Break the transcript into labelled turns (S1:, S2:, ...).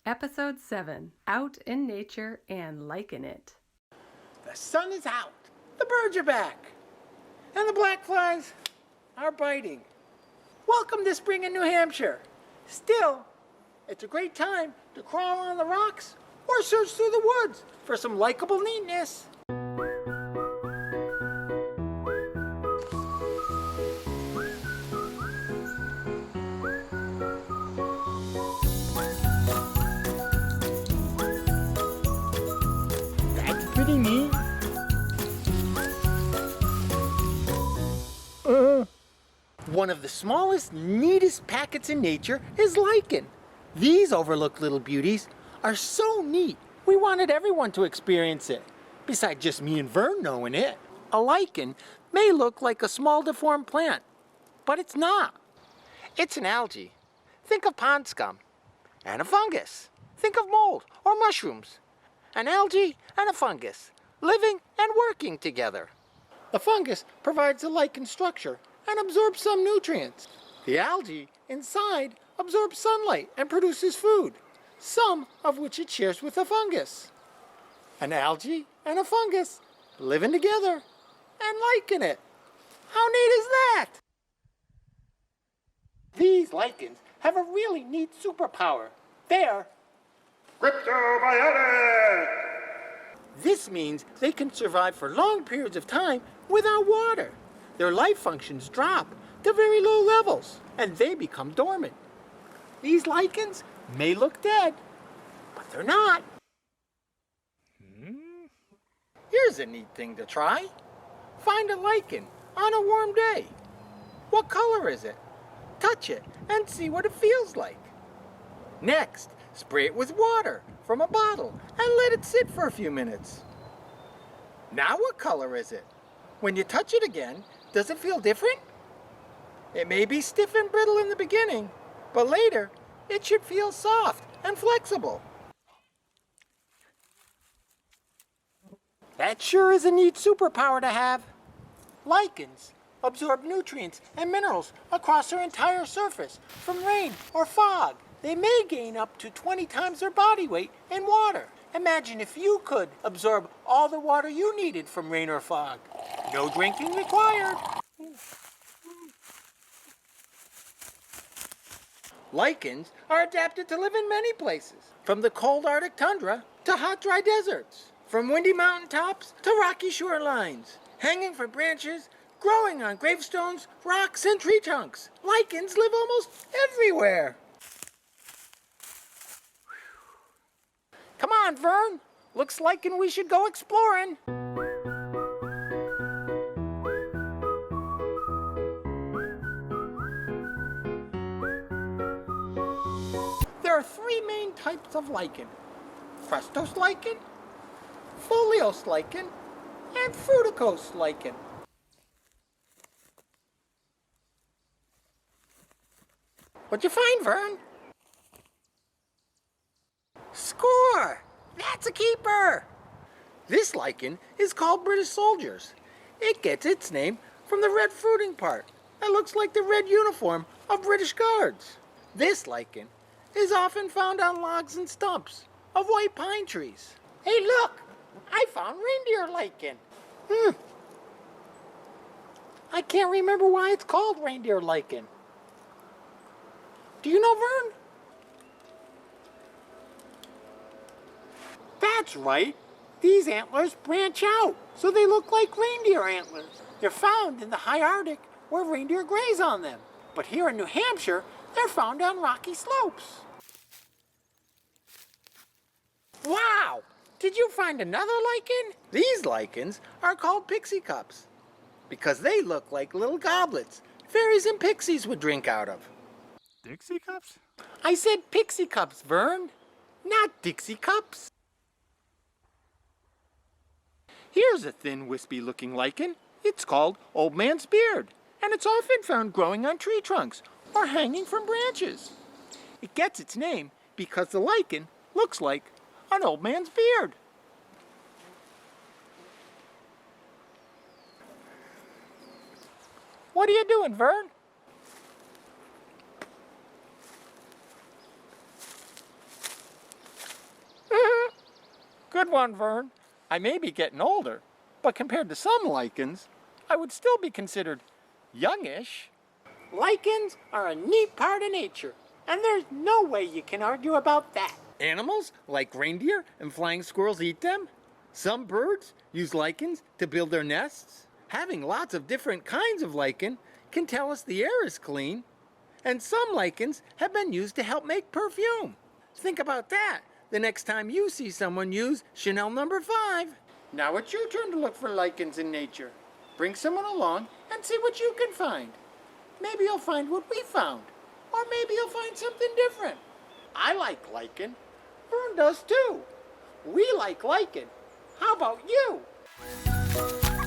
S1: Episode 7, Out in Nature and Lichen It.
S2: The sun is out, the birds are back, and the black flies are biting. Welcome to spring in New Hampshire. Still, it's a great time to crawl on the rocks or search through the woods for some likable neatness. That's pretty neat. One of the smallest, neatest packets in nature is lichen. These overlooked little beauties are so neat, we wanted everyone to experience it, besides just me and Vern knowing it. A lichen may look like a small deformed plant, but it's not. It's an algae. Think of pond scum. And a fungus. Think of mold or mushrooms. An algae and a fungus, living and working together. The fungus provides the lichen structure and absorbs some nutrients. The algae inside absorbs sunlight and produces food, some of which it shares with the fungus. An algae and a fungus living together and liking it. How neat is that? These lichens have a really neat superpower. They're cryptobiotic. This means they can survive for long periods of time without water. Their life functions drop to very low levels, and they become dormant. These lichens may look dead, but they're not. Here's a neat thing to try. Find a lichen on a warm day. What color is it? Touch it and see what it feels like. Next, spray it with water from a bottle and let it sit for a few minutes. Now what color is it? When you touch it again, does it feel different? It may be stiff and brittle in the beginning, but later it should feel soft and flexible. That sure is a neat superpower to have. Lichens absorb nutrients and minerals across their entire surface from rain or fog. They may gain up to 20 times their body weight in water. Imagine if you could absorb all the water you needed from rain or fog. No drinking required. Lichens are adapted to live in many places, from the cold Arctic tundra to hot, dry deserts, from windy mountaintops to rocky shorelines, hanging from branches, growing on gravestones, rocks, and tree trunks. Lichens live almost everywhere. Come on, Vern. Looks like we should go exploring. There are three main types of lichen: crustose lichen, foliose lichen, and fruticose lichen. What'd you find, Vern? Score! That's a keeper! This lichen is called British soldiers. It gets its name from the red fruiting part that looks like the red uniform of British Guards. This lichen is often found on logs and stumps of white pine trees. Hey, look! I found reindeer lichen. I can't remember why it's called reindeer lichen. Do you know, Vern? That's right. These antlers branch out, so they look like reindeer antlers. They're found in the high Arctic where reindeer graze on them. But here in New Hampshire, they're found on rocky slopes. Wow! Did you find another lichen? These lichens are called pixie cups because they look like little goblets fairies and pixies would drink out of.
S3: Dixie cups?
S2: I said pixie cups, Vern, not Dixie cups. Here's a thin, wispy-looking lichen. It's called old man's beard, and it's often found growing on tree trunks or hanging from branches. It gets its name because the lichen looks like an old man's beard. What are you doing, Vern? Good one, Vern. I may be getting older, but compared to some lichens, I would still be considered youngish. Lichens are a neat part of nature, and there's no way you can argue about that. Animals like reindeer and flying squirrels eat them. Some birds use lichens to build their nests. Having lots of different kinds of lichen can tell us the air is clean. And some lichens have been used to help make perfume. Think about that the next time you see someone use Chanel No. 5. Now it's your turn to look for lichens in nature. Bring someone along and see what you can find. Maybe you'll find what we found, or maybe you'll find something different. I like lichen. Vern does too. We like lichen. How about you?